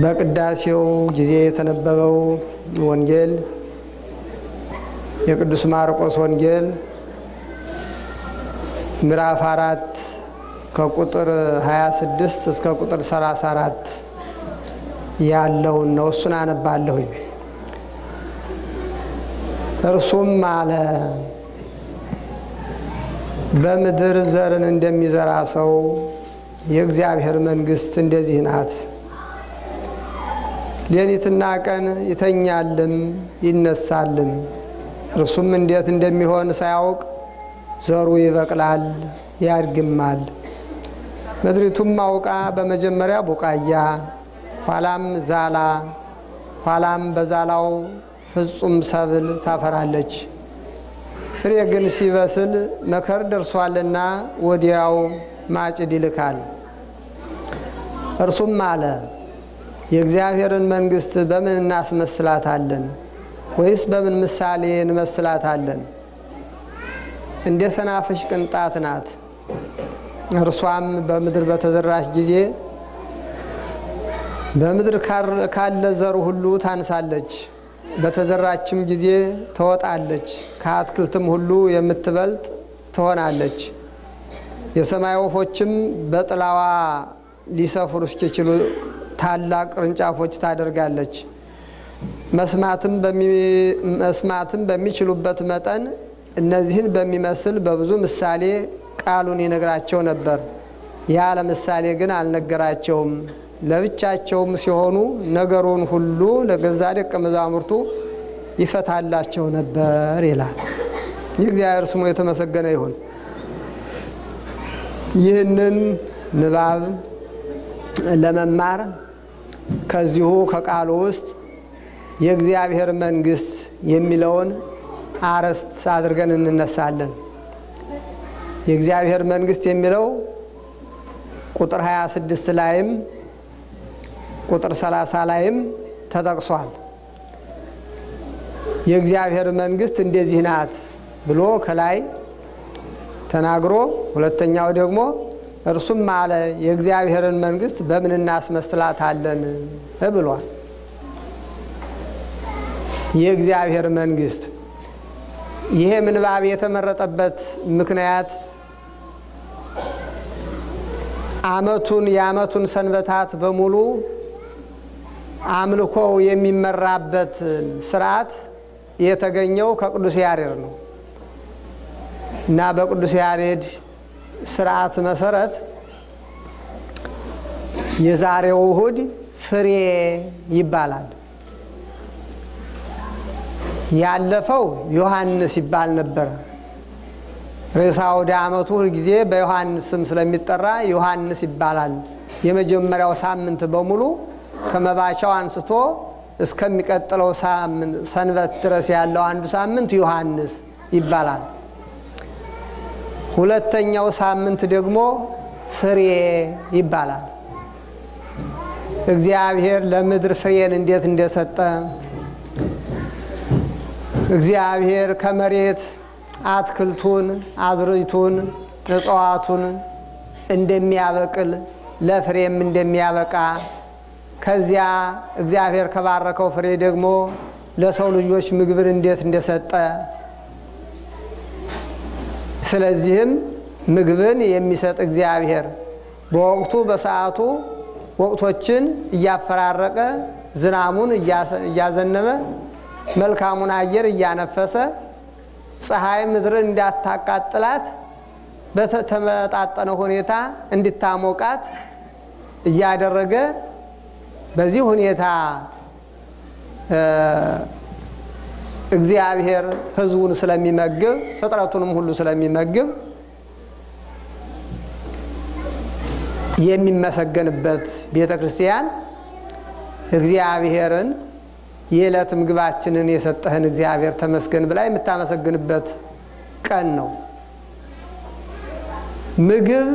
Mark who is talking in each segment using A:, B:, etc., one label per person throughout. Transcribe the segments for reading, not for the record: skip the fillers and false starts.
A: በቅዳሴው ጊዜ የተነበበው ወንጌል የቅዱስ ማርቆስ ወንጌል ምዕራፍ 4 ከቁጥር 26 እስከ ቁጥር 34 ያለውን ነው። እሱን አነባለሁ። እርሱም አለ፣ በምድር ዘርን እንደሚዘራ ሰው የእግዚአብሔር መንግሥት እንደዚህ ናት። ሌሊትና ቀን ይተኛልም ይነሳልም፣ እርሱም እንዴት እንደሚሆን ሳያውቅ ዘሩ ይበቅላል ያድግማል። ምድሪቱም አውቃ በመጀመሪያ ቡቃያ፣ ኋላም ዛላ፣ ኋላም በዛላው ፍጹም ሰብል ታፈራለች። ፍሬ ግን ሲበስል መከር ደርሷልና ወዲያው ማጭድ ይልካል። እርሱም አለ፣ የእግዚአብሔርን መንግሥት በምን እናስመስላታለን? ወይስ በምን ምሳሌ እንመስላታለን? እንደ ሰናፍጭ ቅንጣት ናት። እርሷም በምድር በተዘራች ጊዜ በምድር ካለ ዘር ሁሉ ታንሳለች፣ በተዘራችም ጊዜ ትወጣለች፣ ከአትክልትም ሁሉ የምትበልጥ ትሆናለች። የሰማይ ወፎችም በጥላዋ ሊሰፍሩ እስኪችሉ ታላቅ ቅርንጫፎች ታደርጋለች። መስማትም በሚችሉበት መጠን እነዚህን በሚመስል በብዙ ምሳሌ ቃሉን ይነግራቸው ነበር። ያለ ምሳሌ ግን አልነገራቸውም። ለብቻቸውም ሲሆኑ ነገሩን ሁሉ ለገዛ ደቀ መዛሙርቱ ይፈታላቸው ነበር ይላል። የእግዚአብሔር ስሙ የተመሰገነ ይሁን። ይህንን ንባብ ለመማር ከዚሁ ከቃሉ ውስጥ የእግዚአብሔር መንግሥት የሚለውን አርዕስት አድርገን እንነሳለን። የእግዚአብሔር መንግሥት የሚለው ቁጥር 26 ላይም ቁጥር 30 ላይም ተጠቅሷል። የእግዚአብሔር መንግሥት እንደዚህ ናት ብሎ ከላይ ተናግሮ፣ ሁለተኛው ደግሞ እርሱም አለ የእግዚአብሔርን መንግሥት በምን እናስመስላታለን ብሏል። የእግዚአብሔር መንግሥት ይሄ ምንባብ የተመረጠበት ምክንያት የዓመቱን ሰንበታት በሙሉ አምልኮው የሚመራበት ስርዓት የተገኘው ከቅዱስ ያሬድ ነው እና በቅዱስ ያሬድ ስርዓት መሰረት የዛሬው እሁድ ፍሬ ይባላል። ያለፈው ዮሐንስ ይባል ነበር። ርዕሰ አውደ ዓመቱ ጊዜ በዮሐንስ ስም ስለሚጠራ ዮሐንስ ይባላል። የመጀመሪያው ሳምንት በሙሉ ከመባቻው አንስቶ እስከሚቀጥለው ሰንበት ድረስ ያለው አንዱ ሳምንት ዮሐንስ ይባላል። ሁለተኛው ሳምንት ደግሞ ፍሬ ይባላል። እግዚአብሔር ለምድር ፍሬን እንዴት እንደሰጠ፣ እግዚአብሔር ከመሬት አትክልቱን፣ አዝርዕቱን፣ እጽዋቱን እንደሚያበቅል ለፍሬም እንደሚያበቃ፣ ከዚያ እግዚአብሔር ከባረከው ፍሬ ደግሞ ለሰው ልጆች ምግብን እንዴት እንደሰጠ፣ ስለዚህም ምግብን የሚሰጥ እግዚአብሔር በወቅቱ በሰዓቱ ወቅቶችን እያፈራረቀ ዝናሙን እያዘነበ መልካሙን አየር እያነፈሰ ፀሐይ ምድርን እንዳታቃጥላት በተመጣጠነ ሁኔታ እንድታሞቃት እያደረገ በዚህ ሁኔታ እግዚአብሔር ሕዝቡን ስለሚመግብ ፍጥረቱንም ሁሉ ስለሚመግብ የሚመሰገንበት ቤተክርስቲያን እግዚአብሔርን የዕለት ምግባችንን የሰጠህን እግዚአብሔር ተመስገን ብላ የምታመሰግንበት ቀን ነው። ምግብ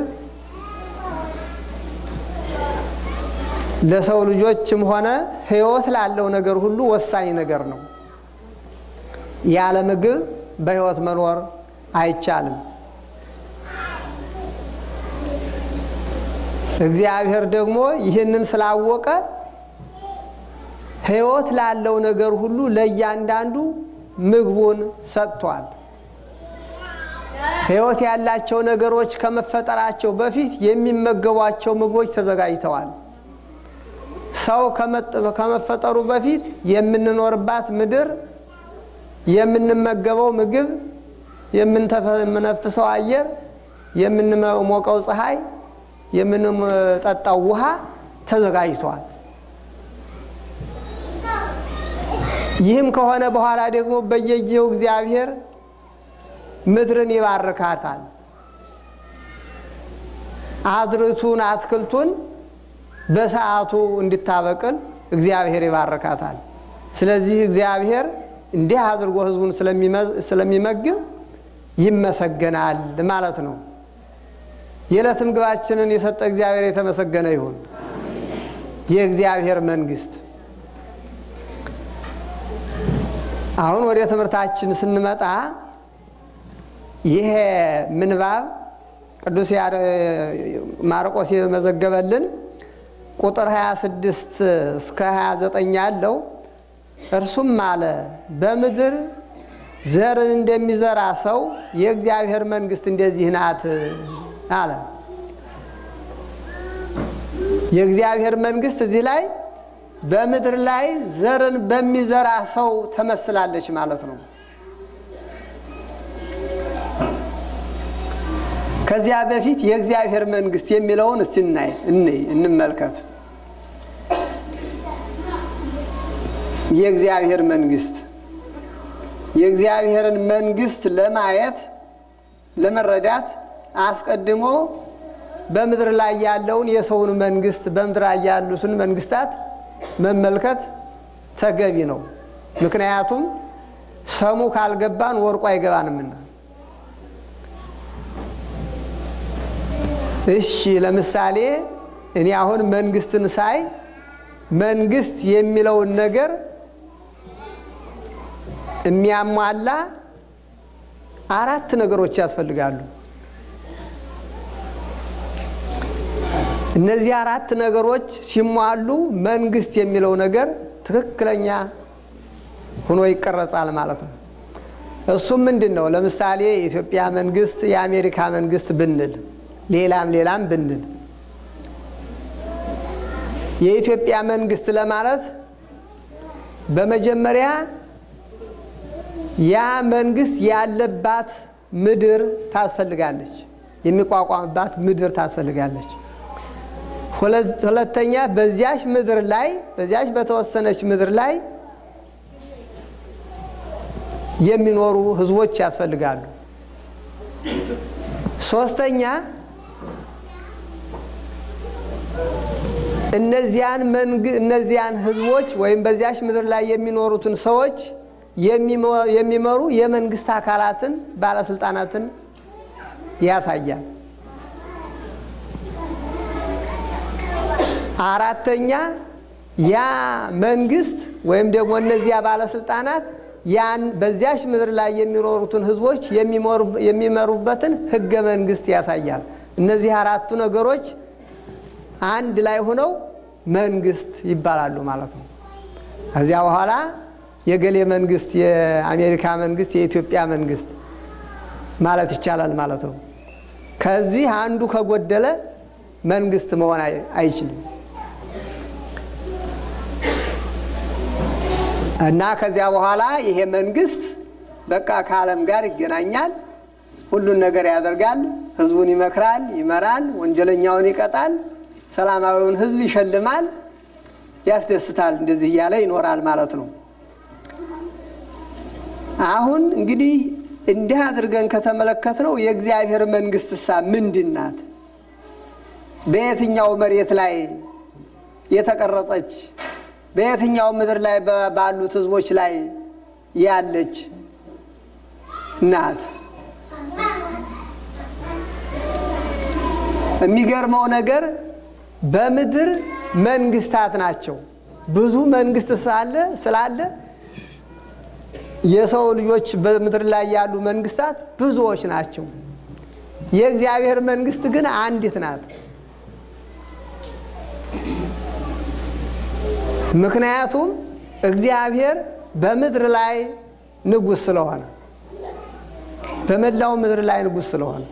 A: ለሰው ልጆችም ሆነ ሕይወት ላለው ነገር ሁሉ ወሳኝ ነገር ነው። ያለ ምግብ በሕይወት መኖር አይቻልም። እግዚአብሔር ደግሞ ይህንን ስላወቀ ሕይወት ላለው ነገር ሁሉ ለእያንዳንዱ ምግቡን ሰጥቷል። ሕይወት ያላቸው ነገሮች ከመፈጠራቸው በፊት የሚመገቧቸው ምግቦች ተዘጋጅተዋል። ሰው ከመፈጠሩ በፊት የምንኖርባት ምድር፣ የምንመገበው ምግብ፣ የምንተነፍሰው አየር፣ የምንሞቀው ፀሐይ፣ የምንጠጣው ውሃ ተዘጋጅቷል። ይህም ከሆነ በኋላ ደግሞ በየጊዜው እግዚአብሔር ምድርን ይባርካታል። አዝርቱን አትክልቱን በሰዓቱ እንድታበቅል እግዚአብሔር ይባርካታል። ስለዚህ እግዚአብሔር እንዲህ አድርጎ ሕዝቡን ስለሚመግብ ይመሰገናል ማለት ነው። የዕለት ምግባችንን የሰጠ እግዚአብሔር የተመሰገነ ይሁን። የእግዚአብሔር መንግስት። አሁን ወደ ትምህርታችን ስንመጣ ይሄ ምንባብ ቅዱስ ማርቆስ የመዘገበልን ቁጥር 26 እስከ 29 ያለው እርሱም አለ በምድር ዘርን እንደሚዘራ ሰው የእግዚአብሔር መንግስት እንደዚህ ናት አለ። የእግዚአብሔር መንግስት እዚህ ላይ በምድር ላይ ዘርን በሚዘራ ሰው ተመስላለች ማለት ነው። ከዚያ በፊት የእግዚአብሔር መንግስት የሚለውን እስቲ እንመልከት። የእግዚአብሔር መንግስት የእግዚአብሔርን መንግስት ለማየት ለመረዳት አስቀድሞ በምድር ላይ ያለውን የሰውን መንግስት በምድር ላይ ያሉትን መንግስታት መመልከት ተገቢ ነው። ምክንያቱም ሰሙ ካልገባን ወርቁ አይገባንምና። እሺ ለምሳሌ እኔ አሁን መንግስትን ሳይ መንግስት የሚለውን ነገር የሚያሟላ 4 ነገሮች ያስፈልጋሉ። እነዚህ 4 ነገሮች ሲሟሉ መንግስት የሚለው ነገር ትክክለኛ ሆኖ ይቀረጻል ማለት ነው። እሱም ምንድነው? ለምሳሌ የኢትዮጵያ መንግስት፣ የአሜሪካ መንግስት ብንል ሌላም ብንል የኢትዮጵያ መንግስት ለማለት በመጀመሪያ ያ መንግስት ያለባት ምድር ታስፈልጋለች፣ የሚቋቋምባት ምድር ታስፈልጋለች። ሁለተኛ በዚያች ምድር ላይ በዚያች በተወሰነች ምድር ላይ የሚኖሩ ህዝቦች ያስፈልጋሉ። ሶስተኛ እነዚያን ህዝቦች ወይም በዚያች ምድር ላይ የሚኖሩትን ሰዎች የሚመሩ የመንግስት አካላትን ባለስልጣናትን ያሳያል። አራተኛ ያ መንግስት ወይም ደግሞ እነዚያ ባለስልጣናት ያን በዚያች ምድር ላይ የሚኖሩትን ህዝቦች የሚመሩበትን ህገ መንግስት ያሳያል። እነዚህ 4ቱ ነገሮች አንድ ላይ ሆነው መንግስት ይባላሉ ማለት ነው። ከዚያ በኋላ የገሌ መንግስት፣ የአሜሪካ መንግስት፣ የኢትዮጵያ መንግስት ማለት ይቻላል ማለት ነው። ከዚህ አንዱ ከጎደለ መንግስት መሆን አይችልም። እና ከዚያ በኋላ ይሄ መንግስት በቃ ከዓለም ጋር ይገናኛል፣ ሁሉን ነገር ያደርጋል፣ ህዝቡን ይመክራል፣ ይመራል፣ ወንጀለኛውን ይቀጣል፣ ሰላማዊውን ህዝብ ይሸልማል፣ ያስደስታል። እንደዚህ እያለ ይኖራል ማለት ነው። አሁን እንግዲህ እንዲህ አድርገን ከተመለከትነው የእግዚአብሔር መንግስትሳ ምንድናት? በየትኛው መሬት ላይ የተቀረጸች፣ በየትኛው ምድር ላይ ባሉት ህዝቦች ላይ ያለች ናት? የሚገርመው ነገር በምድር መንግስታት ናቸው። ብዙ መንግስት ስላለ የሰው ልጆች በምድር ላይ ያሉ መንግስታት ብዙዎች ናቸው። የእግዚአብሔር መንግስት ግን አንዲት ናት። ምክንያቱም እግዚአብሔር በምድር ላይ ንጉስ ስለሆነ በመላው ምድር ላይ ንጉስ ስለሆነ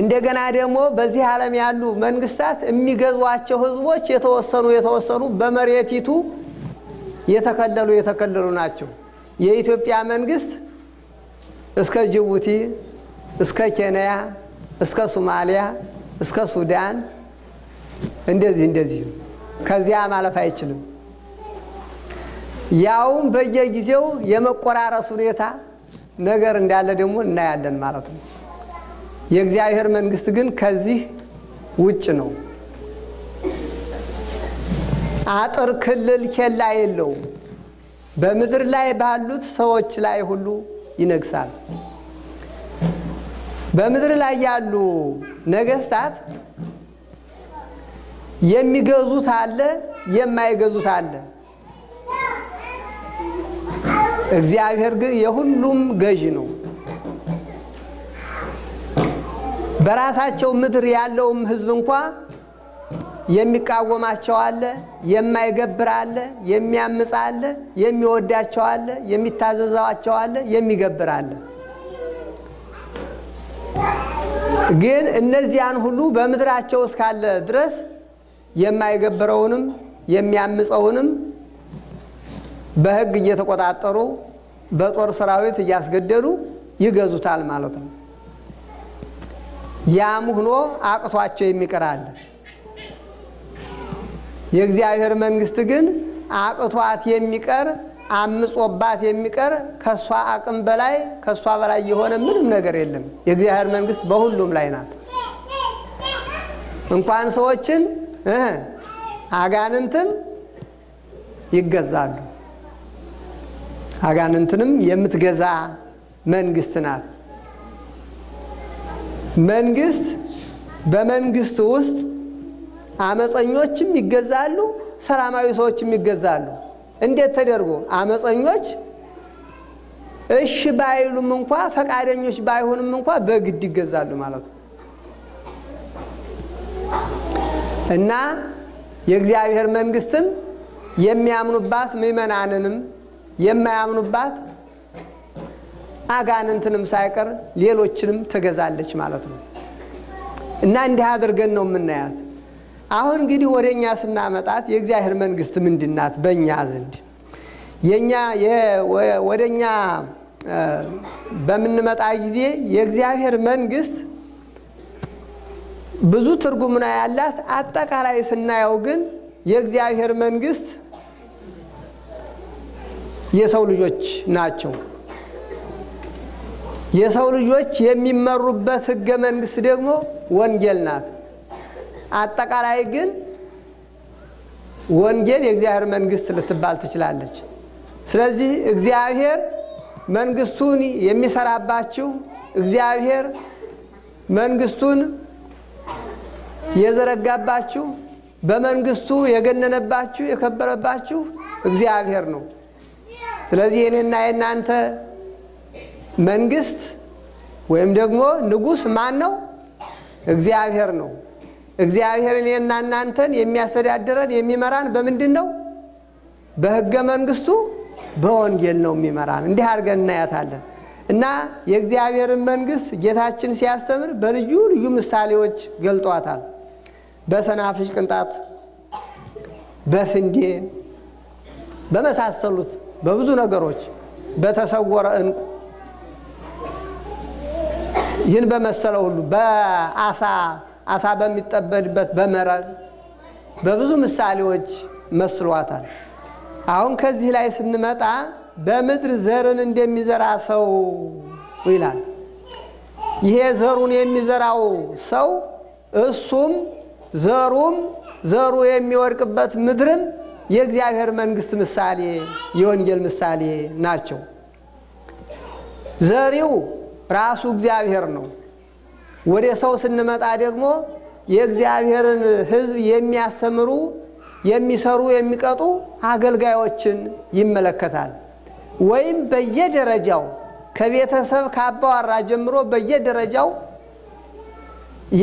A: እንደገና ደግሞ በዚህ ዓለም ያሉ መንግስታት የሚገዟቸው ህዝቦች የተወሰኑ በመሬቲቱ የተከለሉ ናቸው። የኢትዮጵያ መንግስት እስከ ጅቡቲ፣ እስከ ኬንያ፣ እስከ ሶማሊያ፣ እስከ ሱዳን እንደዚህ ከዚያ ማለፍ አይችልም። ያውም በየጊዜው የመቆራረስ ሁኔታ ነገር እንዳለ ደግሞ እናያለን ማለት ነው። የእግዚአብሔር መንግስት ግን ከዚህ ውጭ ነው። አጥር ክልል ኬላ የለውም። በምድር ላይ ባሉት ሰዎች ላይ ሁሉ ይነግሳል። በምድር ላይ ያሉ ነገስታት የሚገዙት አለ፣ የማይገዙት አለ። እግዚአብሔር ግን የሁሉም ገዢ ነው። በራሳቸው ምድር ያለውም ህዝብ እንኳን የሚቃወማቸው አለ፣ የማይገብር አለ፣ የሚያምጽ አለ፣ የሚወዳቸው አለ፣ የሚታዘዛቸው አለ፣ የሚገብር አለ። ግን እነዚያን ሁሉ በምድራቸው እስካለ ድረስ የማይገብረውንም የሚያምጸውንም በህግ እየተቆጣጠሩ በጦር ሰራዊት እያስገደሉ ይገዙታል ማለት ነው። ያም ሆኖ አቅቷቸው የሚቀራል። የእግዚአብሔር መንግስት ግን አቅቷት የሚቀር አምጾባት የሚቀር ከሷ አቅም በላይ ከሷ በላይ የሆነ ምንም ነገር የለም። የእግዚአብሔር መንግስት በሁሉም ላይ ናት። እንኳን ሰዎችን አጋንንትም ይገዛሉ። አጋንንትንም የምትገዛ መንግስት ናት። መንግስት በመንግስት ውስጥ አመፀኞችም ይገዛሉ፣ ሰላማዊ ሰዎችም ይገዛሉ። እንዴት ተደርጎ? አመፀኞች እሺ ባይሉም እንኳን ፈቃደኞች ባይሆንም እንኳን በግድ ይገዛሉ ማለት ነው። እና የእግዚአብሔር መንግስትም የሚያምኑባት ምእመናንንም የማያምኑባት አጋንንትንም ሳይቀር ሌሎችንም ትገዛለች ማለት ነው። እና እንዲህ አድርገን ነው የምናያት። አሁን እንግዲህ ወደኛ ስናመጣት የእግዚአብሔር መንግስት ምንድናት? በእኛ ዘንድ ወደኛ በምንመጣ ጊዜ የእግዚአብሔር መንግስት ብዙ ትርጉም ነው ያላት። አጠቃላይ ስናየው ግን የእግዚአብሔር መንግስት የሰው ልጆች ናቸው። የሰው ልጆች የሚመሩበት ህገ መንግስት ደግሞ ወንጌል ናት። አጠቃላይ ግን ወንጌል የእግዚአብሔር መንግስት ልትባል ትችላለች። ስለዚህ እግዚአብሔር መንግስቱን የሚሰራባችሁ፣ እግዚአብሔር መንግስቱን የዘረጋባችሁ፣ በመንግስቱ የገነነባችሁ የከበረባችሁ እግዚአብሔር ነው። ስለዚህ የኔና የናንተ መንግስት ወይም ደግሞ ንጉስ ማን ነው? እግዚአብሔር ነው። እግዚአብሔር እኔና እናንተን የሚያስተዳድረን የሚመራን በምንድን ነው? በህገ መንግስቱ በወንጌል ነው የሚመራን። እንዲህ አድርገን እናያታለን። እና የእግዚአብሔርን መንግስት ጌታችን ሲያስተምር በልዩ ልዩ ምሳሌዎች ገልጧታል። በሰናፍጭ ቅንጣት፣ በስንዴ በመሳሰሉት በብዙ ነገሮች፣ በተሰወረ ዕንቁ ይህን በመሰለው ሁሉ በአሳ በሚጠበድበት በመረብ በብዙ ምሳሌዎች መስሏታል። አሁን ከዚህ ላይ ስንመጣ በምድር ዘርን እንደሚዘራ ሰው ይላል። ይሄ ዘሩን የሚዘራው ሰው እሱም ዘሩ የሚወድቅበት ምድርም የእግዚአብሔር መንግስት ምሳሌ የወንጌል ምሳሌ ናቸው። ዘሪው ራሱ እግዚአብሔር ነው። ወደ ሰው ስንመጣ ደግሞ የእግዚአብሔርን ሕዝብ የሚያስተምሩ የሚሰሩ የሚቀጡ አገልጋዮችን ይመለከታል። ወይም በየደረጃው ከቤተሰብ ከአባወራ ጀምሮ በየደረጃው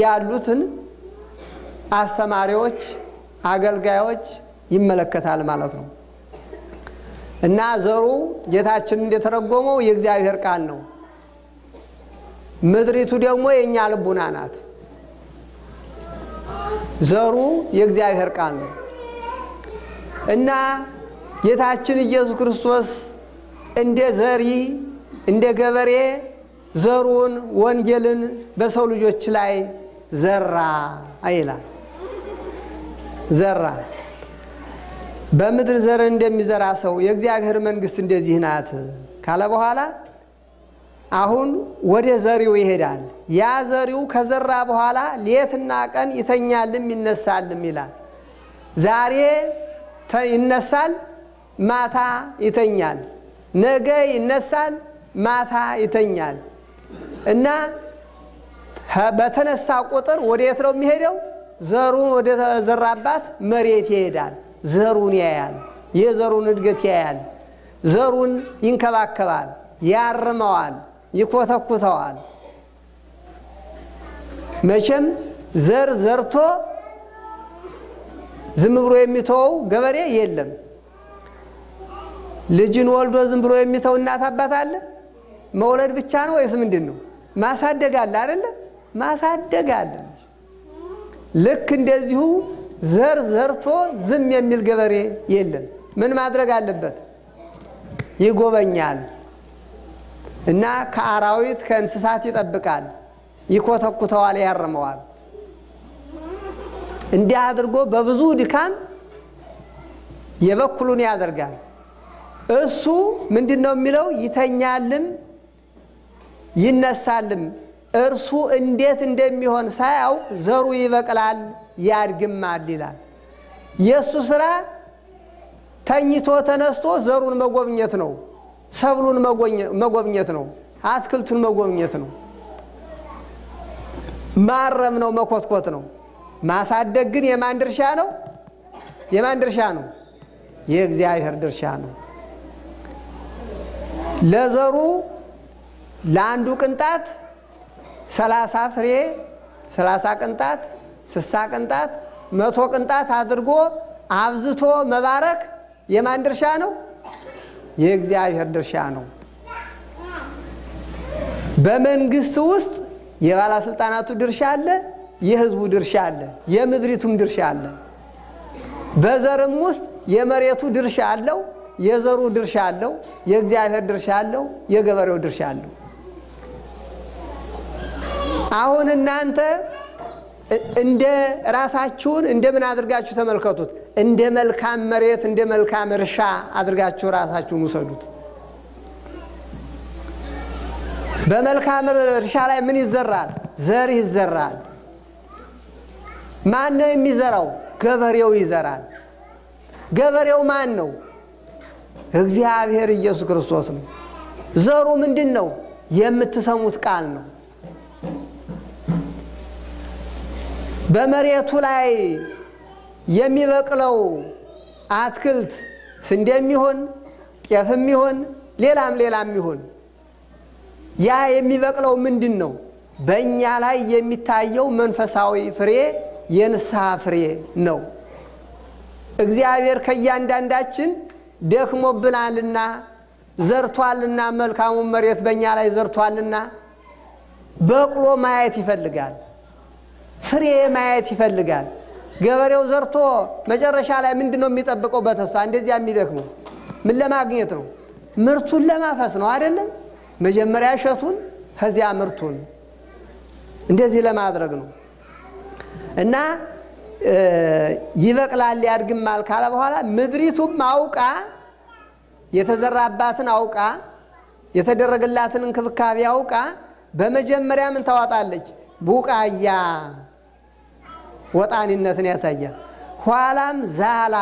A: ያሉትን አስተማሪዎች አገልጋዮች ይመለከታል ማለት ነው። እና ዘሩ ጌታችን እንደተረጎመው የእግዚአብሔር ቃል ነው። ምድሪቱ ደግሞ የኛ ልቡና ናት። ዘሩ የእግዚአብሔር ቃል ነው። እና ጌታችን ኢየሱስ ክርስቶስ እንደ ዘሪ እንደ ገበሬ ዘሩን ወንጌልን በሰው ልጆች ላይ ዘራ አይላል። ዘራ በምድር ዘር እንደሚዘራ ሰው የእግዚአብሔር መንግስት እንደዚህ ናት ካለ በኋላ አሁን ወደ ዘሪው ይሄዳል። ያ ዘሪው ከዘራ በኋላ ሌትና ቀን ይተኛልም ይነሳልም ይላል። ዛሬ ይነሳል፣ ማታ ይተኛል። ነገ ይነሳል፣ ማታ ይተኛል። እና በተነሳ ቁጥር ወዴት ነው የሚሄደው? ዘሩን ወደ ተዘራባት መሬት ይሄዳል። ዘሩን ያያል፣ የዘሩን እድገት ያያል። ዘሩን ይንከባከባል፣ ያርመዋል፣ ይኮተኩተዋል። መቼም ዘር ዘርቶ ዝም ብሎ የሚተወው ገበሬ የለም። ልጅን ወልዶ ዝም ብሎ የሚተው እናት አባት አለ? መውለድ ብቻ ነው ወይስ ምንድነው? ማሳደግ አለ አይደለ? ማሳደግ አለ። ልክ እንደዚሁ ዘር ዘርቶ ዝም የሚል ገበሬ የለም። ምን ማድረግ አለበት? ይጎበኛል እና ከአራዊት ከእንስሳት ይጠብቃል፣ ይኮተኩተዋል፣ ያርመዋል። እንዲህ አድርጎ በብዙ ድካም የበኩሉን ያደርጋል። እሱ ምንድነው የሚለው? ይተኛልም ይነሳልም። እርሱ እንዴት እንደሚሆን ሳያውቅ ዘሩ ይበቅላል ያድግማል ይላል። የሱ ስራ ተኝቶ ተነስቶ ዘሩን መጎብኘት ነው፣ ሰብሉን መጎብኘት ነው፣ አትክልቱን መጎብኘት ነው፣ ማረም ነው፣ መኮትኮት ነው። ማሳደግ ግን የማን ድርሻ ነው? የማን ድርሻ ነው? የእግዚአብሔር ድርሻ ነው። ለዘሩ ለአንዱ ቅንጣት 30 ፍሬ 30 ቅንጣት 60 ቅንጣት 100 ቅንጣት አድርጎ አብዝቶ መባረክ የማን ድርሻ ነው? የእግዚአብሔር ድርሻ ነው። በመንግስት ውስጥ የባለስልጣናቱ ድርሻ አለ፣ የህዝቡ ድርሻ አለ፣ የምድሪቱም ድርሻ አለ። በዘርም ውስጥ የመሬቱ ድርሻ አለው፣ የዘሩ ድርሻ አለው፣ የእግዚአብሔር ድርሻ አለው፣ የገበሬው ድርሻ አለው። አሁን እናንተ እንደ ራሳችሁን እንደምን አድርጋችሁ ተመልከቱት? እንደ መልካም መሬት እንደ መልካም እርሻ አድርጋችሁ ራሳችሁን ውሰዱት። በመልካም እርሻ ላይ ምን ይዘራል? ዘር ይዘራል። ማን ነው የሚዘራው? ገበሬው ይዘራል። ገበሬው ማን ነው? እግዚአብሔር ኢየሱስ ክርስቶስ ነው። ዘሩ ምንድን ነው? የምትሰሙት ቃል ነው። በመሬቱ ላይ የሚበቅለው አትክልት ስንዴም ይሁን ጤፍም ይሁን ሌላም ይሁን ያ የሚበቅለው ምንድን ነው? በእኛ ላይ የሚታየው መንፈሳዊ ፍሬ የንስሐ ፍሬ ነው። እግዚአብሔር ከእያንዳንዳችን ደክሞብናልና ዘርቷልና መልካሙን መሬት በእኛ ላይ ዘርቷልና በቅሎ ማየት ይፈልጋል፣ ፍሬ ማየት ይፈልጋል። ገበሬው ዘርቶ መጨረሻ ላይ ምንድነው የሚጠብቀው? በተስፋ እንደዚያ የሚደክመው ምን ለማግኘት ነው? ምርቱን ለማፈስ ነው አይደለም? መጀመሪያ እሸቱን ከዚያ ምርቱን እንደዚህ ለማድረግ ነው። እና ይበቅላል ያድግማል ካለ በኋላ ምድሪቱም አውቃ የተዘራባትን አውቃ የተደረገላትን እንክብካቤ አውቃ በመጀመሪያ ምን ታወጣለች? ቡቃያ ወጣኒነትን ያሳያል። ኋላም ዛላ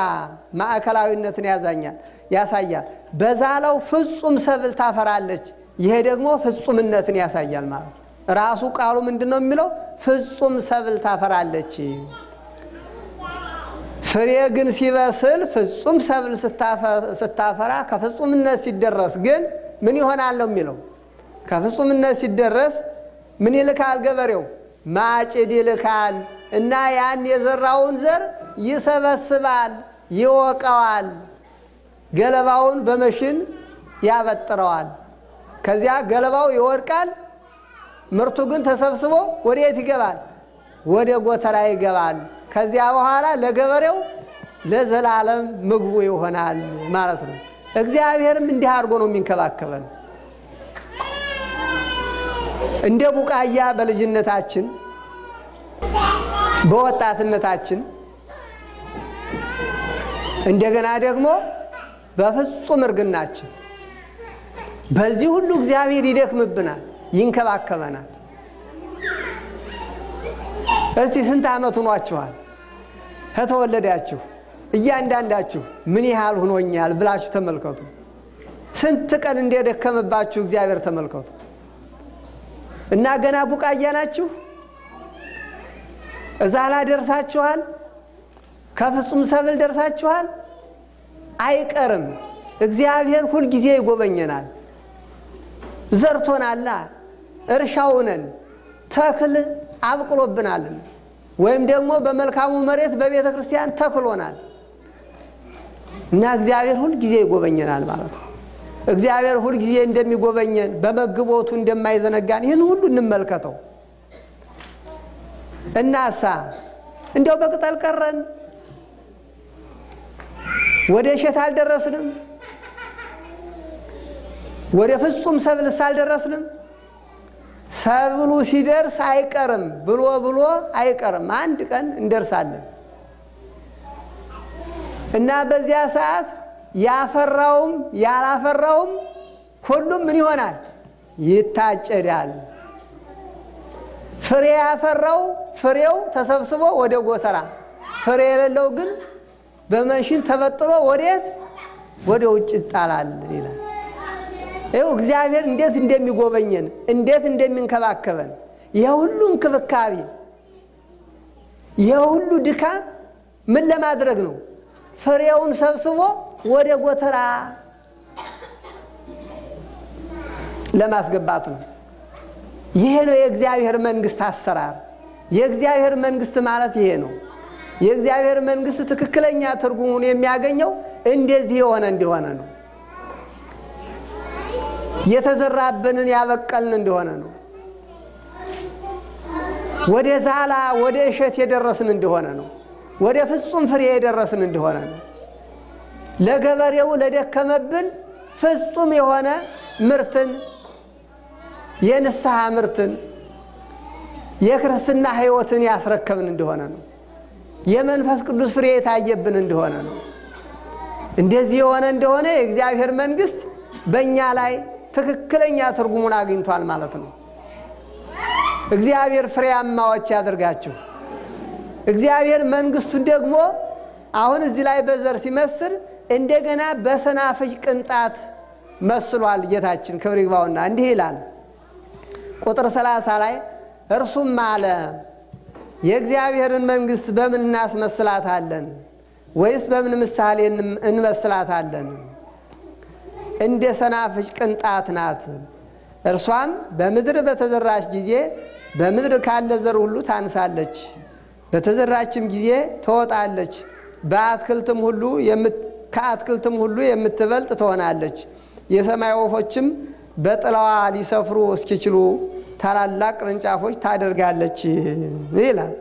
A: ማዕከላዊነትን ያሳያል። በዛላው ፍጹም ሰብል ታፈራለች። ይሄ ደግሞ ፍጹምነትን ያሳያል ማለት ነው። ራሱ ቃሉ ምንድነው የሚለው? ፍጹም ሰብል ታፈራለች። ፍሬ ግን ሲበስል ፍጹም ሰብል ስታፈራ ከፍጹምነት ሲደረስ ግን ምን ይሆናል ነው የሚለው? ከፍጹምነት ሲደረስ ምን ይልካል ገበሬው? ማጭድ ይልካል እና ያን የዘራውን ዘር ይሰበስባል፣ ይወቀዋል፣ ገለባውን በመሽን ያበጥረዋል። ከዚያ ገለባው ይወድቃል፣ ምርቱ ግን ተሰብስቦ ወዴት ይገባል? ወደ ጎተራ ይገባል። ከዚያ በኋላ ለገበሬው ለዘላለም ምግቡ ይሆናል ማለት ነው። እግዚአብሔርም እንዲህ አድርጎ ነው የሚንከባከበን። እንደ ቡቃያ በልጅነታችን በወጣትነታችን እንደገና ደግሞ በፍጹም እርግናችን በዚህ ሁሉ እግዚአብሔር ይደክምብናል፣ ይንከባከበናል። እስቲ ስንት ዓመት ሆኗችኋል ከተወለዳችሁ? እያንዳንዳችሁ ምን ያህል ሆኖኛል ብላችሁ ተመልከቱ። ስንት ቀን እንደደከመባችሁ እግዚአብሔር ተመልከቱ። እና ገና ቡቃያ ናችሁ። እዛላ ደርሳችኋል። ከፍጹም ሰብል ደርሳችኋል። አይቀርም። እግዚአብሔር ሁሉ ጊዜ ይጎበኘናል። ዘርቶናል፣ እርሻውነን ተክል አብቅሎብናል፣ ወይም ደግሞ በመልካሙ መሬት በቤተ ክርስቲያን ተክሎናል። እና እግዚአብሔር ሁሉ ጊዜ ይጎበኘናል ማለት ነው። እግዚአብሔር ሁሉ ጊዜ እንደሚጎበኘን በመግቦቱ እንደማይዘነጋን ይህን ሁሉ እንመልከተው። እናሳ እንደው በቅጠል ቀረን፣ ወደ እሸት አልደረስንም፣ ወደ ፍጹም ሰብልስ አልደረስንም። ሰብሉ ሲደርስ አይቀርም ብሎ አይቀርም፣ አንድ ቀን እንደርሳለን። እና በዚያ ሰዓት ያፈራውም ያላፈራውም ሁሉም ምን ይሆናል? ይታጨዳል። ፍሬ ያፈራው ፍሬው ተሰብስቦ ወደ ጎተራ፣ ፍሬ የሌለው ግን በመሽን ተበጥሮ ወዴት? ወደ ውጭ ይጣላል ይላል። ይኸው እግዚአብሔር እንዴት እንደሚጎበኘን እንዴት እንደሚንከባከበን የሁሉ እንክብካቤ የሁሉ ድካም ምን ለማድረግ ነው? ፍሬውን ሰብስቦ ወደ ጎተራ ለማስገባት ነው። ይሄ ነው የእግዚአብሔር መንግስት አሰራር። የእግዚአብሔር መንግስት ማለት ይሄ ነው። የእግዚአብሔር መንግስት ትክክለኛ ትርጉሙን የሚያገኘው እንደዚህ የሆነ እንደሆነ ነው። የተዘራብንን ያበቀልን እንደሆነ ነው። ወደ ዛላ ወደ እሸት የደረስን እንደሆነ ነው። ወደ ፍጹም ፍሬ የደረስን እንደሆነ ነው። ለገበሬው ለደከመብን ፍጹም የሆነ ምርትን የንስሐ ምርትን የክርስትና ሕይወትን ያስረከብን እንደሆነ ነው። የመንፈስ ቅዱስ ፍሬ የታየብን እንደሆነ ነው። እንደዚህ የሆነ እንደሆነ የእግዚአብሔር መንግስት በእኛ ላይ ትክክለኛ ትርጉሙን አግኝቷል ማለት ነው። እግዚአብሔር ፍሬያማዎች ያድርጋችሁ። እግዚአብሔር መንግስቱን ደግሞ አሁን እዚህ ላይ በዘር ሲመስል እንደገና በሰናፍጭ ቅንጣት መስሏል ጌታችን ክብር ይግባውና እንዲህ ይላል ቁጥር 30 ላይ እርሱም አለ የእግዚአብሔርን መንግስት በምን እናስመስላታለን? ወይስ በምን ምሳሌ እንመስላታለን? እንደ ሰናፍጭ ቅንጣት ናት። እርሷም በምድር በተዘራች ጊዜ በምድር ካለ ዘር ሁሉ ታንሳለች፣ በተዘራችም ጊዜ ትወጣለች፣ ከአትክልትም ሁሉ የምትበልጥ ትሆናለች። የሰማይ ወፎችም በጥላዋ ሊሰፍሩ እስኪችሉ ታላላቅ ቅርንጫፎች ታደርጋለች ይላል።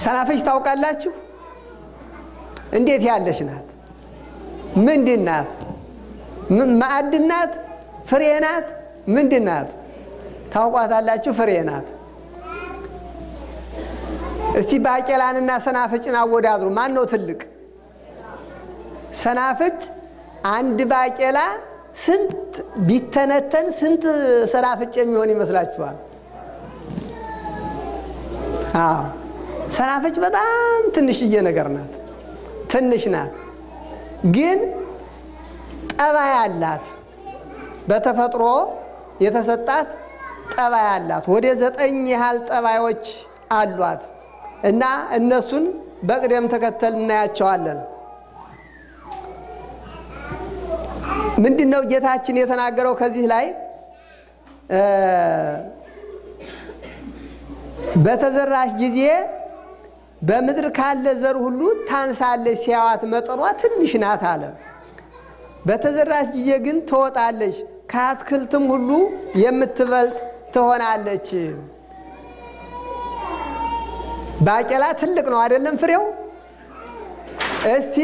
A: ሰናፍጭ ታውቃላችሁ? እንዴት ያለች ናት? ምንድን ናት? ማዕድን ናት? ፍሬ ናት? ምንድን ናት? ታውቋታላችሁ? ፍሬ ናት። እስቲ ባቄላንና ሰናፍጭን አወዳድሩ። ማን ነው ትልቅ? ሰናፍጭ አንድ ባቄላ ስንት ቢተነተን ስንት ሰናፍጭ የሚሆን ይመስላችኋል? ሰናፍጭ በጣም ትንሽዬ ነገር ናት። ትንሽ ናት፣ ግን ጠባይ አላት። በተፈጥሮ የተሰጣት ጠባይ አላት። ወደ 9 ያህል ጠባዮች አሏት እና እነሱን በቅደም ተከተል እናያቸዋለን። ምንድነው ጌታችን የተናገረው ከዚህ ላይ? በተዘራሽ ጊዜ በምድር ካለ ዘር ሁሉ ታንሳለች፣ ሲያዋት መጠኗ ትንሽ ናት አለ። በተዘራሽ ጊዜ ግን ትወጣለች፣ ከአትክልትም ሁሉ የምትበልጥ ትሆናለች። ባቄላ ትልቅ ነው አይደለም ፍሬው? እስቲ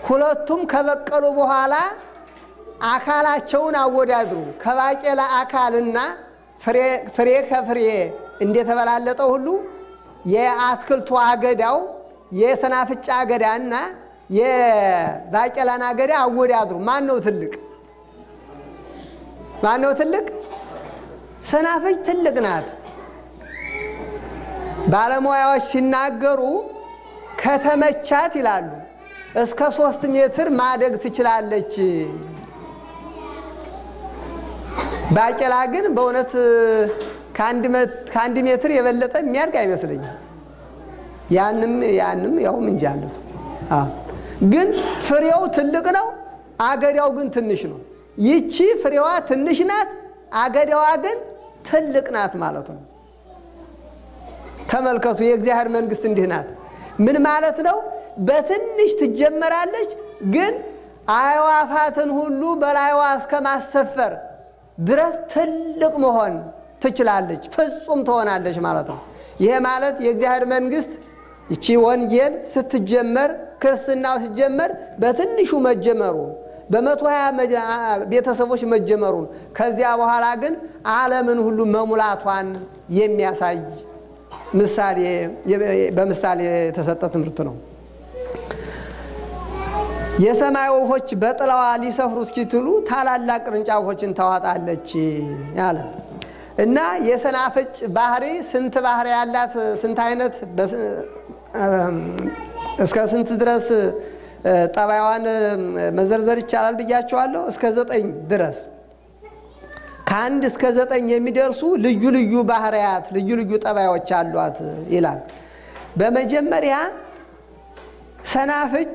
A: ሁለቱም ከበቀሉ በኋላ አካላቸውን አወዳድሩ። ከባቄላ አካልና ፍሬ ከፍሬ እንደተበላለጠው ሁሉ የአትክልቱ አገዳው የሰናፍጭ አገዳና የባቄላን አገዳ አወዳድሩ። ማን ነው ትልቅ? ማን ነው ትልቅ? ሰናፍጭ ትልቅ ናት። ባለሙያዎች ሲናገሩ ከተመቻት ይላሉ እስከ 3 ሜትር ማደግ ትችላለች። ባቄላ ግን በእውነት ከአንድ ሜትር የበለጠ የሚያድግ አይመስለኝም። ያንም ያው እንጃለቱ ግን ፍሬው ትልቅ ነው፣ አገዳው ግን ትንሽ ነው። ይቺ ፍሬዋ ትንሽ ናት፣ አገዳዋ ግን ትልቅ ናት ማለት ነው። ተመልከቱ፣ የእግዚአብሔር መንግስት እንዲህ ናት። ምን ማለት ነው? በትንሽ ትጀመራለች፣ ግን አዕዋፋትን ሁሉ በላይዋ እስከማሰፈር ድረስ ትልቅ መሆን ትችላለች፣ ፍጹም ትሆናለች ማለት ነው። ይሄ ማለት የእግዚአብሔር መንግስት እቺ ወንጌል ስትጀመር ክርስትናው ሲጀመር በትንሹ መጀመሩ በ120 ቤተሰቦች መጀመሩን ከዚያ በኋላ ግን ዓለምን ሁሉ መሙላቷን የሚያሳይ ምሳሌ በምሳሌ የተሰጠ ትምህርት ነው። የሰማይ ወፎች በጥላዋ ሊሰፍሩ እስኪትሉ ታላላቅ ቅርንጫፎችን ታዋጣለች ያለ እና የሰናፍጭ ባህሪ ስንት ባህሪ ያላት ስንት አይነት እስከ ስንት ድረስ ጠባይዋን መዘርዘር ይቻላል ብያቸዋለሁ። እስከ 9 ድረስ ከ1 እስከ 9 የሚደርሱ ልዩ ልዩ ባህሪያት ልዩ ልዩ ጠባዮች አሏት ይላል። በመጀመሪያ ሰናፍጭ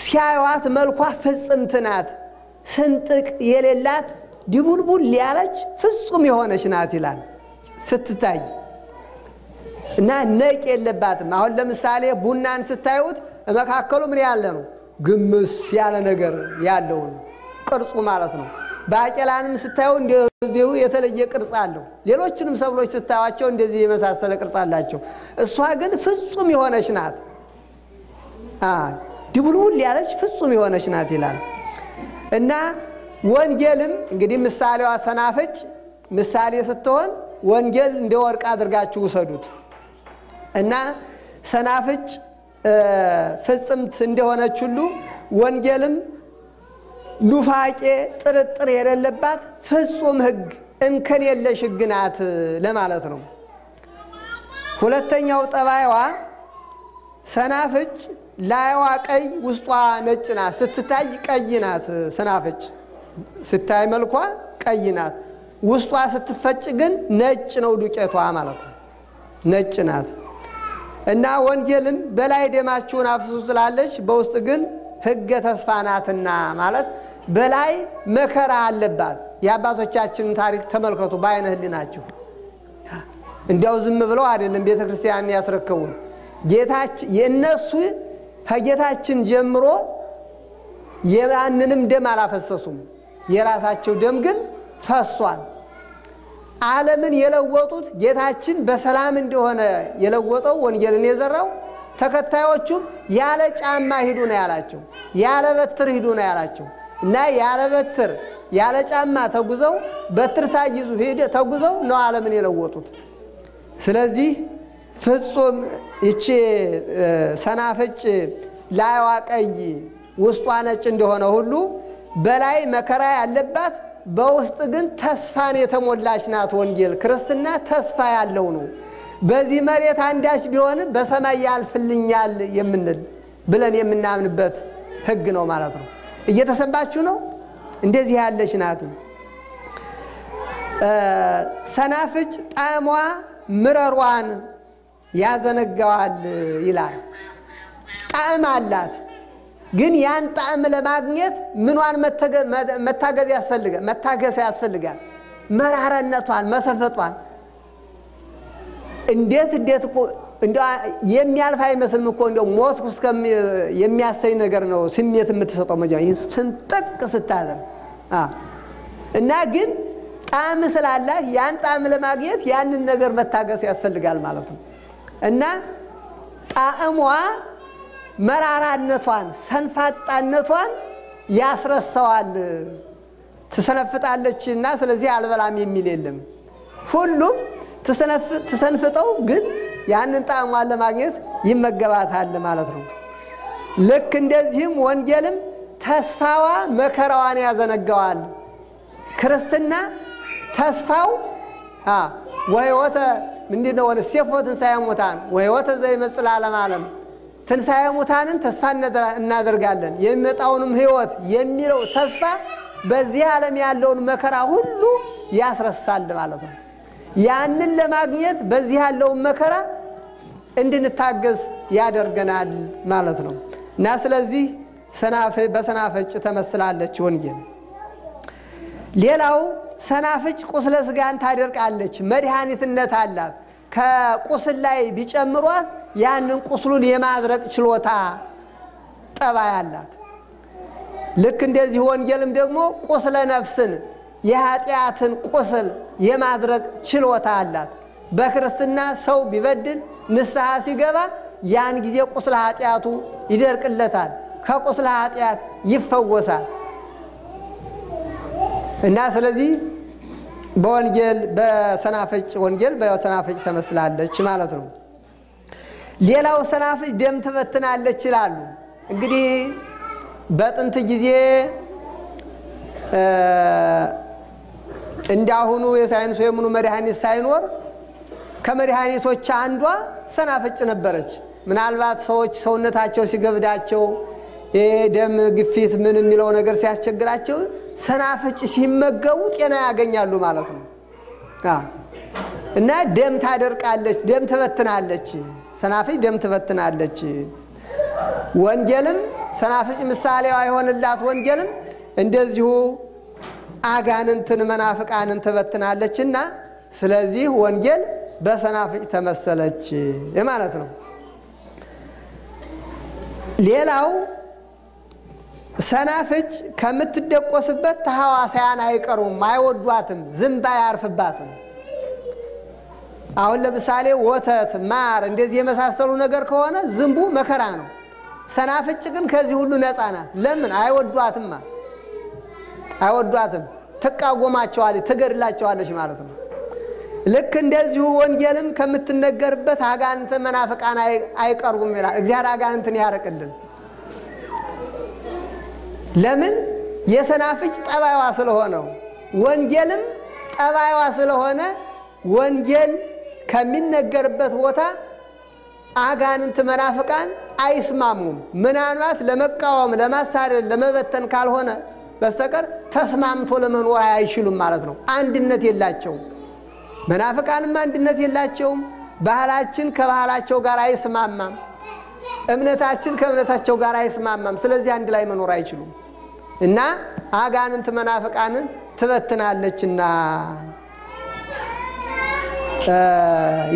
A: ሲያዩዋት መልኳ ፍጽምት ናት፣ ስንጥቅ የሌላት ድቡልቡል ያለች ፍጹም የሆነች ናት ይላል ስትታይ እና ነቅ የለባትም። አሁን ለምሳሌ ቡናን ስታዩት መካከሉ ምን ያለ ነው? ግምስ ያለ ነገር ያለው ነው ቅርጹ ማለት ነው። ባቄላንም ስታዩ እንደዚሁ የተለየ ቅርጽ አለው። ሌሎችንም ሰብሎች ስታዩአቸው እንደዚህ የመሳሰለ ቅርጽ አላቸው። እሷ ግን ፍጹም የሆነች ናት። ድቡልቡል ያለች ፍጹም የሆነች ናት ይላል እና ወንጌልም እንግዲህ ምሳሌዋ ሰናፍጭ ምሳሌ ስትሆን ወንጌል እንደ ወርቅ አድርጋችሁ ውሰዱት እና ሰናፍጭ ፍጽምት እንደሆነች ሁሉ ወንጌልም ኑፋቄ ጥርጥር የሌለባት ፍጹም ሕግ እንከን የለሽ ሕግ ናት ለማለት ነው። ሁለተኛው ጠባይዋ ሰናፍጭ ላይዋ ቀይ ውስጧ ነጭ ናት። ስትታይ ቀይ ናት። ሰናፍጭ ስታይ መልኳ ቀይ ናት። ውስጧ ስትፈጭ ግን ነጭ ነው ዱቄቷ ማለት ነው። ነጭ ናት እና ወንጌልም በላይ ደማችሁን አፍስሱ ስላለች በውስጥ ግን ሕገ ተስፋ ናትና ማለት በላይ መከራ አለባት። የአባቶቻችንን ታሪክ ተመልከቱ በአይነ ህሊናችሁ። እንዲያው ዝም ብለው አይደለም ቤተክርስቲያንን ያስረከቡን። ጌታችን የነሱ ከጌታችን ጀምሮ የማንንም ደም አላፈሰሱም። የራሳቸው ደም ግን ፈሷል። ዓለምን የለወጡት ጌታችን በሰላም እንደሆነ የለወጠው ወንጌልን የዘራው ተከታዮቹም ያለ ጫማ ሂዱ ነው ያላቸው፣ ያለ በትር ሂዱ ነው ያላቸው እና ያለ በትር ያለ ጫማ ተጉዘው በትር ሳይዙ ሄደ ተጉዘው ነው ዓለምን የለወጡት። ስለዚህ ፍጹም እቺ ሰናፍጭ ላይዋ ቀይ ውስጧ ነጭ እንደሆነ ሁሉ በላይ መከራ ያለባት በውስጥ ግን ተስፋን የተሞላች ናት። ወንጌል ክርስትና ተስፋ ያለው ነው። በዚህ መሬት አንዳች ቢሆን በሰማይ ያልፍልኛል የምንል ብለን የምናምንበት ሕግ ነው ማለት ነው። እየተሰባችሁ ነው? እንደዚህ ያለች ናት። ሰናፍጭ ጣዕሟ ምረሯን ያዘነጋዋል ይላል። ጣዕም አላት፣ ግን ያን ጣዕም ለማግኘት ምኗን መታገስ ያስፈልጋል። መራራነቷን መሰፈጧን እንዴት እኮ እንደው የሚያልፍ አይመስልም እኮ እንደው ሞት እስከም የሚያሰኝ ነገር ነው ስሜት የምትሰጠው መጀመሪያ ስንጥቅ ስታደር እና ግን ጣዕም ስላላት ያን ጣዕም ለማግኘት ያንን ነገር መታገስ ያስፈልጋል ማለት ነው። እና ጣዕሟ መራራነቷን ሰንፋጣነቷን ያስረሳዋል። ትሰነፍጣለችና ስለዚህ አልበላም የሚል የለም። ሁሉም ትሰንፍጠው ግን ያንን ጣዕሟን ለማግኘት ይመገባታል ማለት ነው። ልክ እንደዚህም ወንጌልም ተስፋዋ መከራዋን ያዘነጋዋል። ክርስትና ተስፋው ወህይወተ ምንድነው? ወንሴፎ ትንሣኤ ሙታን ወህይወተ ዘይመጽእ ለዓለመ ዓለም። ትንሣኤ ሙታንን ተስፋ እናደርጋለን የሚመጣውንም ህይወት የሚለው ተስፋ በዚህ ዓለም ያለውን መከራ ሁሉ ያስረሳል ማለት ነው። ያንን ለማግኘት በዚህ ያለውን መከራ እንድንታገስ ያደርገናል ማለት ነው። እና ስለዚህ በሰናፍጭ ተመስላለች ወንጌል። ሌላው ሰናፍጭ ቁስለ ስጋን ታደርቃለች፣ መድኃኒትነት አላት። ከቁስል ላይ ቢጨምሯት ያንን ቁስሉን የማድረቅ ችሎታ ጠባይ አላት። ልክ እንደዚህ ወንጌልም ደግሞ ቁስለ ነፍስን የኃጢአትን ቁስል የማድረቅ ችሎታ አላት። በክርስትና ሰው ቢበድል ንስሐ ሲገባ ያን ጊዜ ቁስለ ኃጢአቱ ይደርቅለታል፣ ከቁስለ ኃጢአት ይፈወሳል። እና ስለዚህ በወንጌል በሰናፍጭ ተመስላለች ማለት ነው። ሌላው ሰናፍጭ ደም ትበትናለች ይላሉ። እንግዲህ በጥንት ጊዜ እንዳሁኑ የሳይንስ የምኑ መድኃኒት ሳይኖር ከመድኃኒቶች አንዷ ሰናፍጭ ነበረች። ምናልባት ሰዎች ሰውነታቸው ሲገብዳቸው የደም ግፊት ምን የሚለው ነገር ሲያስቸግራቸው ሰናፍጭ ሲመገቡ ጤና ያገኛሉ ማለት ነው። እና ደም ታደርቃለች፣ ደም ትበትናለች። ሰናፍጭ ደም ትበትናለች። ወንጌልም ሰናፍጭ ምሳሌዋ የሆነላት ወንጌልም እንደዚሁ አጋንንትን መናፍቃንን ትበትናለችና ስለዚህ ወንጌል በሰናፍጭ ተመሰለች ማለት ነው። ሌላው ሰናፍጭ ከምትደቆስበት ተሐዋሳያን አይቀሩም፣ አይወዷትም፣ ዝንብ አያርፍባትም። አሁን ለምሳሌ ወተት፣ ማር እንደዚህ የመሳሰሉ ነገር ከሆነ ዝንቡ መከራ ነው። ሰናፍጭ ግን ከዚህ ሁሉ ነፃ ናት። ለምን? አይወዷትም፣ ትቃወማቸዋለች፣ ትገድላቸዋለች ማለት ነው። ልክ እንደዚሁ ወንጌልም ከምትነገርበት አጋንንት መናፍቃን አይቀርቡም ይላል። እግዚአብሔር አጋንንትን ያርቅልን። ለምን? የሰናፍጭ ጠባይዋ ስለሆነው ወንጌልም ጠባይዋ ስለሆነ ወንጌል ከሚነገርበት ቦታ አጋንንት መናፍቃን አይስማሙም። ምናልባት ለመቃወም ለማሳደድ ለመበተን ካልሆነ በስተቀር ተስማምቶ ለመኖር አይችሉም ማለት ነው። አንድነት የላቸውም። መናፍቃንም አንድነት የላቸውም። ባህላችን ከባህላቸው ጋር አይስማማም፣ እምነታችን ከእምነታቸው ጋር አይስማማም። ስለዚህ አንድ ላይ መኖር አይችሉም። እና አጋንንት መናፍቃንን ትበትናለችና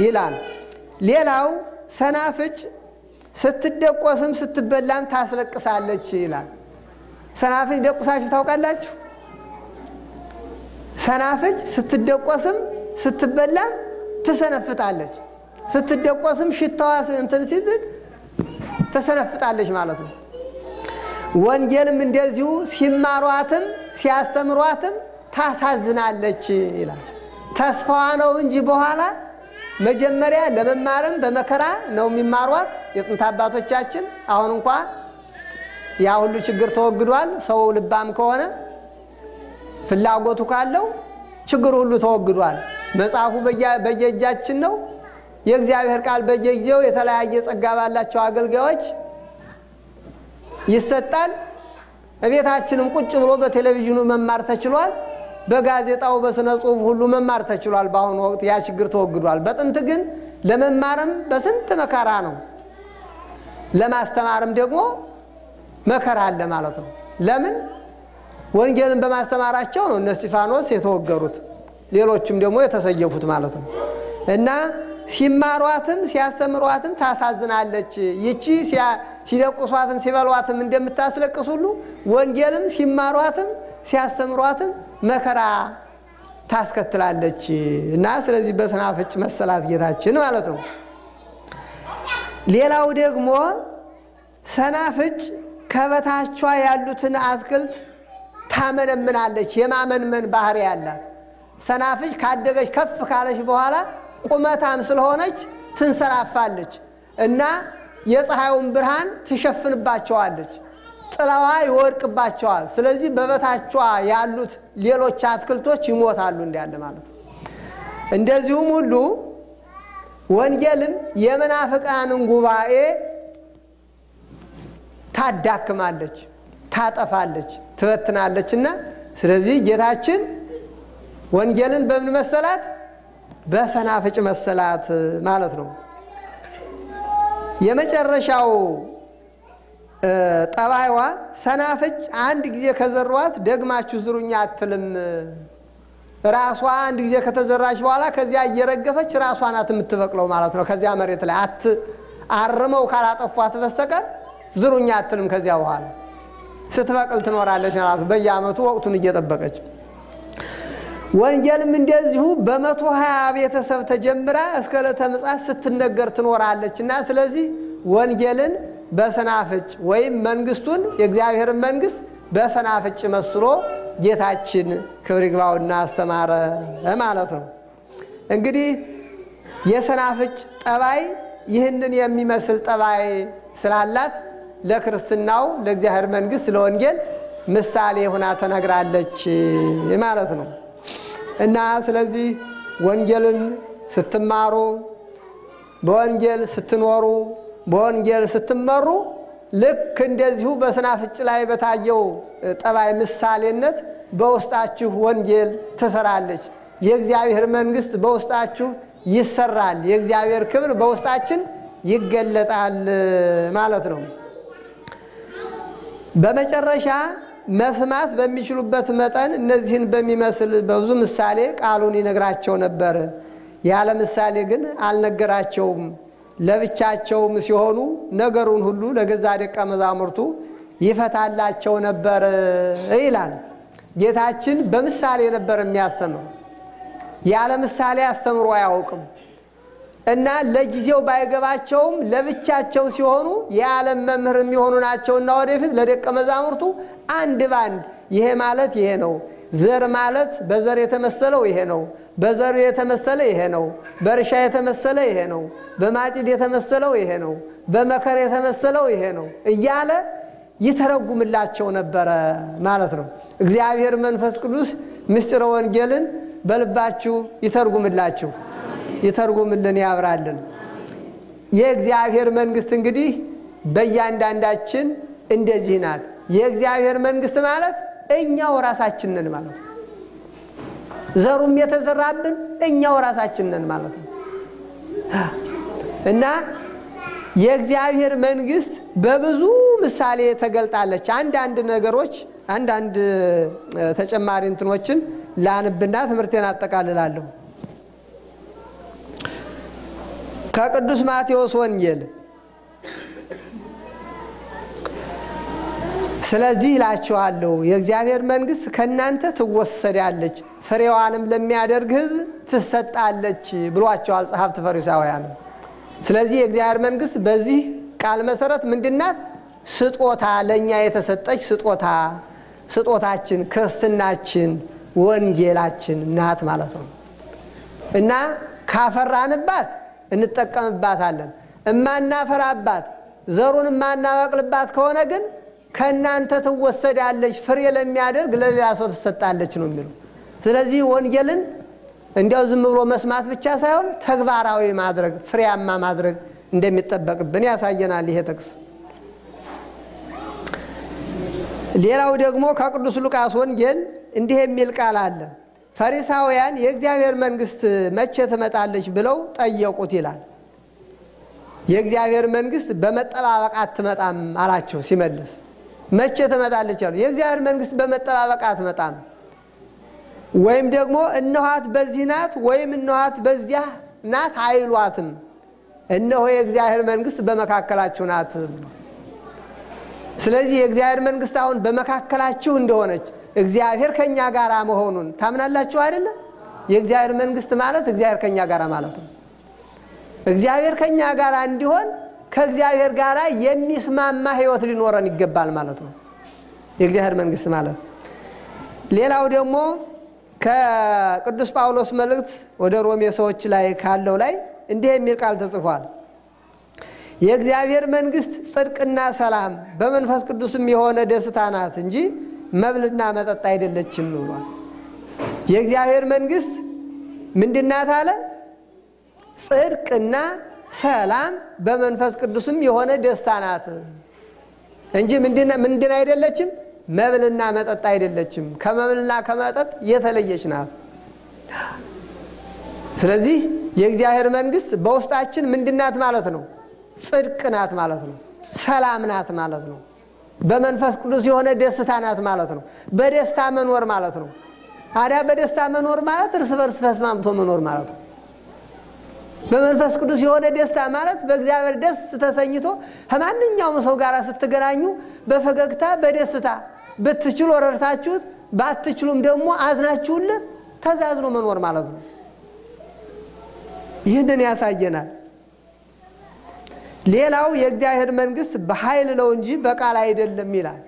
A: ይላል። ሌላው ሰናፍጭ ስትደቆስም ስትበላም ታስለቅሳለች ይላል። ሰናፍጭ ደቁሳችሁ ታውቃላችሁ? ሰናፍጭ ስትደቆስም ስትበላም ትሰነፍጣለች። ስትደቆስም ሽታዋ እንትን ሲዝል ተሰነፍጣለች ማለት ነው። ወንጌልም እንደዚሁ ሲማሯትም ሲያስተምሯትም ታሳዝናለች ይላል። ተስፋዋ ነው እንጂ በኋላ መጀመሪያ ለመማርም በመከራ ነው የሚማሯት የጥንት አባቶቻችን። አሁን እንኳን ያ ሁሉ ችግር ተወግዷል። ሰው ልባም ከሆነ ፍላጎቱ ካለው ችግር ሁሉ ተወግዷል። መጽሐፉ በየእጃችን ነው። የእግዚአብሔር ቃል በየጊዜው የተለያየ ጸጋ ባላቸው አገልጋዮች ይሰጣል። እቤታችንም ቁጭ ብሎ በቴሌቪዥኑ መማር ተችሏል። በጋዜጣው በስነ ጽሁፍ ሁሉ መማር ተችሏል። በአሁኑ ወቅት ያ ችግር ተወግዷል። በጥንት ግን ለመማርም በስንት መከራ ነው፣ ለማስተማርም ደግሞ መከራ አለ ማለት ነው። ለምን? ወንጌልን በማስተማራቸው ነው እነ እስጢፋኖስ የተወገሩት፣ ሌሎችም ደግሞ የተሰየፉት ማለት ነው። እና ሲማሯትም ሲያስተምሯትም ታሳዝናለች። ይቺ ሲለቁሷትም ሲበሏትም እንደምታስለቅስ ሁሉ ወንጌልም ሲማሯትም ሲያስተምሯትም መከራ ታስከትላለች። እና ስለዚህ በሰናፍጭ መሰላት ጌታችን ማለት ነው። ሌላው ደግሞ ሰናፍጭ ከበታቿ ያሉትን አትክልት ታመነምናለች። የማመንመን ባህሪ ያላት ሰናፍጭ ካደገች ከፍ ካለች በኋላ ቁመታም ስለሆነች ትንሰራፋለች እና የፀሐዩን ብርሃን ትሸፍንባቸዋለች፣ ጥላዋ ይወድቅባቸዋል። ስለዚህ በበታቿ ያሉት ሌሎች አትክልቶች ይሞታሉ እንዳለ ማለት ነው። እንደዚሁም ሁሉ ወንጌልም የመናፍቃንን ጉባኤ ታዳክማለች፣ ታጠፋለች፣ ትበትናለችና ስለዚህ ጌታችን ወንጌልን በምን መሰላት? በሰናፍጭ መሰላት ማለት ነው። የመጨረሻው ጠባይዋ ሰናፍጭ አንድ ጊዜ ከዘሯት ደግማችሁ ዝሩኛ አትልም። ራሷ አንድ ጊዜ ከተዘራች በኋላ ከዚያ እየረገፈች ራሷ ናት የምትበቅለው ማለት ነው። ከዚያ መሬት ላይ አርመው ካላጠፏት በስተቀር ዝሩኛ አትልም። ከዚያ በኋላ ስትበቅል ትኖራለች ማለት ነው፣ በየዓመቱ ወቅቱን እየጠበቀች። ወንጌልም እንደዚሁ በ120 ቤተሰብ ተጀምራ እስከ ዕለተ ምጽአት ስትነገር ትኖራለች እና ስለዚህ ወንጌልን በሰናፍጭ ወይም መንግስቱን የእግዚአብሔርን መንግስት በሰናፍጭ መስሎ ጌታችን ክብር ይግባውና አስተማረ ማለት ነው። እንግዲህ የሰናፍጭ ጠባይ ይህንን የሚመስል ጠባይ ስላላት ለክርስትናው ለእግዚአብሔር መንግስት ለወንጌል ምሳሌ ሆና ተነግራለች ማለት ነው። እና ስለዚህ ወንጌልን ስትማሩ፣ በወንጌል ስትኖሩ፣ በወንጌል ስትመሩ ልክ እንደዚሁ በሰናፍጭ ላይ በታየው ጠባይ ምሳሌነት በውስጣችሁ ወንጌል ትሰራለች። የእግዚአብሔር መንግስት በውስጣችሁ ይሰራል። የእግዚአብሔር ክብር በውስጣችን ይገለጣል ማለት ነው። በመጨረሻ መስማት በሚችሉበት መጠን እነዚህን በሚመስል በብዙ ምሳሌ ቃሉን ይነግራቸው ነበር። ያለ ምሳሌ ግን አልነገራቸውም። ለብቻቸውም ሲሆኑ ነገሩን ሁሉ ለገዛ ደቀ መዛሙርቱ ይፈታላቸው ነበር ይላል። ጌታችን በምሳሌ ነበር የሚያስተምረው። ያለ ምሳሌ አስተምሮ አያውቅም እና ለጊዜው ባይገባቸውም ለብቻቸው ሲሆኑ የዓለም መምህር የሚሆኑ ናቸውና ወደፊት ለደቀ መዛሙርቱ አንድ ባንድ ይሄ ማለት ይሄ ነው፣ ዘር ማለት በዘር የተመሰለው ይሄ ነው፣ በዘሩ የተመሰለ ይሄ ነው፣ በእርሻ የተመሰለ ይሄ ነው፣ በማጭድ የተመሰለው ይሄ ነው፣ በመከር የተመሰለው ይሄ ነው እያለ ይተረጉምላቸው ነበረ ማለት ነው። እግዚአብሔር መንፈስ ቅዱስ ምስጢረ ወንጌልን በልባችሁ ይተርጉምላችሁ፣ ይተርጉምልን፣ ያብራልን። የእግዚአብሔር መንግስት እንግዲህ በእያንዳንዳችን እንደዚህ ናት። የእግዚአብሔር መንግስት ማለት እኛው ራሳችን ነን ማለት ነው። ዘሩም የተዘራብን እኛው ራሳችን ነን ማለት ነው። እና የእግዚአብሔር መንግስት በብዙ ምሳሌ ተገልጣለች። አንዳንድ ነገሮች አንዳንድ ተጨማሪ እንትኖችን ላንብና ትምህርቴን አጠቃልላለሁ። ከቅዱስ ማቴዎስ ወንጌል ስለዚህ እላችኋለሁ የእግዚአብሔር መንግስት ከናንተ ትወሰዳለች፣ ፍሬዋንም ለሚያደርግ ሕዝብ ትሰጣለች ብሏቸዋል ጸሐፍት ፈሪሳውያን። ስለዚህ የእግዚአብሔር መንግስት በዚህ ቃል መሰረት ምንድናት? ስጦታ፣ ለኛ የተሰጠች ስጦታ፣ ስጦታችን ክርስትናችን ወንጌላችን ናት ማለት ነው። እና ካፈራንባት እንጠቀምባታለን። እማናፈራባት ዘሩን እማናበቅልባት ከሆነ ግን ከናንተ ትወሰዳለች፣ ፍሬ ለሚያደርግ ለሌላ ሰው ትሰጣለች ነው የሚለው። ስለዚህ ወንጌልን እንዲያው ዝም ብሎ መስማት ብቻ ሳይሆን ተግባራዊ ማድረግ፣ ፍሬያማ ማድረግ እንደሚጠበቅብን ያሳየናል ይሄ ጥቅስ። ሌላው ደግሞ ከቅዱስ ሉቃስ ወንጌል እንዲህ የሚል ቃል አለ። ፈሪሳውያን የእግዚአብሔር መንግስት መቼ ትመጣለች ብለው ጠየቁት ይላል። የእግዚአብሔር መንግስት በመጠባበቅ አትመጣም አላቸው ሲመልስ። መቼ ትመጣለች አሉ። የእግዚአብሔር መንግስት በመጠባበቅ አትመጣም፣ ወይም ደግሞ እነኋት በዚህ ናት ወይም እነኋት በዚያ ናት አይሏትም። እነሆ የእግዚአብሔር መንግስት በመካከላችሁ ናት። ስለዚህ የእግዚአብሔር መንግስት አሁን በመካከላችሁ እንደሆነች እግዚአብሔር ከኛ ጋር መሆኑን ታምናላችሁ አይደል? የእግዚአብሔር መንግስት ማለት እግዚአብሔር ከኛ ጋር ማለት ነው። እግዚአብሔር ከኛ ጋር እንዲሆን ከእግዚአብሔር ጋር የሚስማማ ህይወት ሊኖረን ይገባል ማለት ነው የእግዚአብሔር መንግስት ማለት። ሌላው ደግሞ ከቅዱስ ጳውሎስ መልእክት ወደ ሮሜ ሰዎች ላይ ካለው ላይ እንዲህ የሚል ቃል ተጽፏል። የእግዚአብሔር መንግስት ጽድቅና ሰላም በመንፈስ ቅዱስም የሆነ ደስታ ናት እንጂ መብልና መጠጥ አይደለችም ብሏል። የእግዚአብሔር መንግስት ምንድናት አለ? ጽድቅና ሰላም በመንፈስ ቅዱስም የሆነ ደስታ ናት እንጂ ምንድን አይደለችም? መብልና መጠጥ አይደለችም። ከመብልና ከመጠጥ የተለየች ናት። ስለዚህ የእግዚአብሔር መንግስት በውስጣችን ምንድናት ማለት ነው? ጽድቅ ናት ማለት ነው። ሰላም ናት ማለት ነው። በመንፈስ ቅዱስ የሆነ ደስታ ናት ማለት ነው። በደስታ መኖር ማለት ነው። አዳ በደስታ መኖር ማለት እርስ በርስ ተስማምቶ መኖር ማለት ነው። በመንፈስ ቅዱስ የሆነ ደስታ ማለት በእግዚአብሔር ደስ ተሰኝቶ ከማንኛውም ሰው ጋር ስትገናኙ በፈገግታ በደስታ ብትችሉ ወረርታችሁት ባትችሉም ደግሞ አዝናችሁለት ተዛዝኖ መኖር ማለት ነው። ይህንን ያሳየናል። ሌላው የእግዚአብሔር መንግስት በኃይል ነው እንጂ በቃል አይደለም ይላል።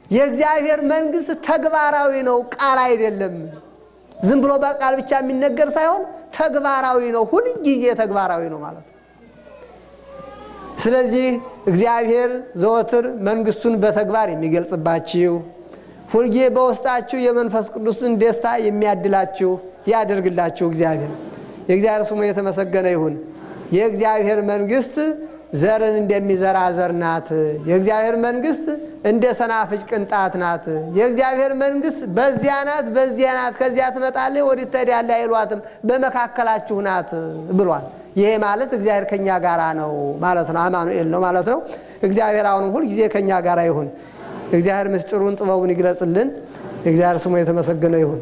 A: የእግዚአብሔር መንግስት ተግባራዊ ነው፣ ቃል አይደለም። ዝም ብሎ በቃል ብቻ የሚነገር ሳይሆን ተግባራዊ ነው፣ ሁሉ ጊዜ ተግባራዊ ነው ማለት ነው። ስለዚህ እግዚአብሔር ዘወትር መንግስቱን በተግባር የሚገልጽባችሁ ሁልጊዜ በውስጣችሁ የመንፈስ ቅዱስን ደስታ የሚያድላችሁ ያደርግላችሁ እግዚአብሔር። የእግዚአብሔር ስሙ የተመሰገነ ይሁን። የእግዚአብሔር መንግስት ዘርን እንደሚዘራ ዘር ናት። የእግዚአብሔር መንግስት እንደ ሰናፍጭ ቅንጣት ናት። የእግዚአብሔር መንግስት በዚያ ናት በዚያ ናት ከዚያ ትመጣለች ወዲህ ትሄዳለች አይሏትም፣ በመካከላችሁ ናት ብሏል። ይሄ ማለት እግዚአብሔር ከኛ ጋራ ነው ማለት ነው። አማኑኤል ነው ማለት ነው። እግዚአብሔር አሁንም ሁሉ ጊዜ ከኛ ጋራ ይሁን። እግዚአብሔር ምስጢሩን ጥበቡን ይግለጽልን። እግዚአብሔር ስሙ የተመሰገነ ይሁን።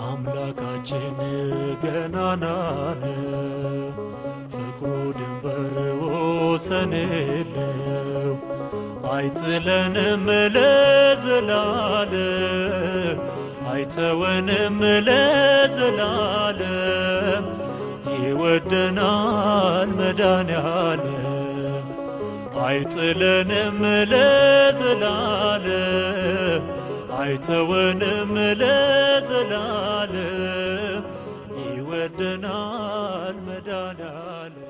B: አምላካችን ገናናን ፍቅሩ ድንበር ወሰን የለው አይጥለንም ለዘላለም አይተወንም ለዘላለም ይወደናል መድኃኔዓለም አይጥለንም ለዘላለም አይተወንም ለዘላለም ይወደናል መድኃኔዓለም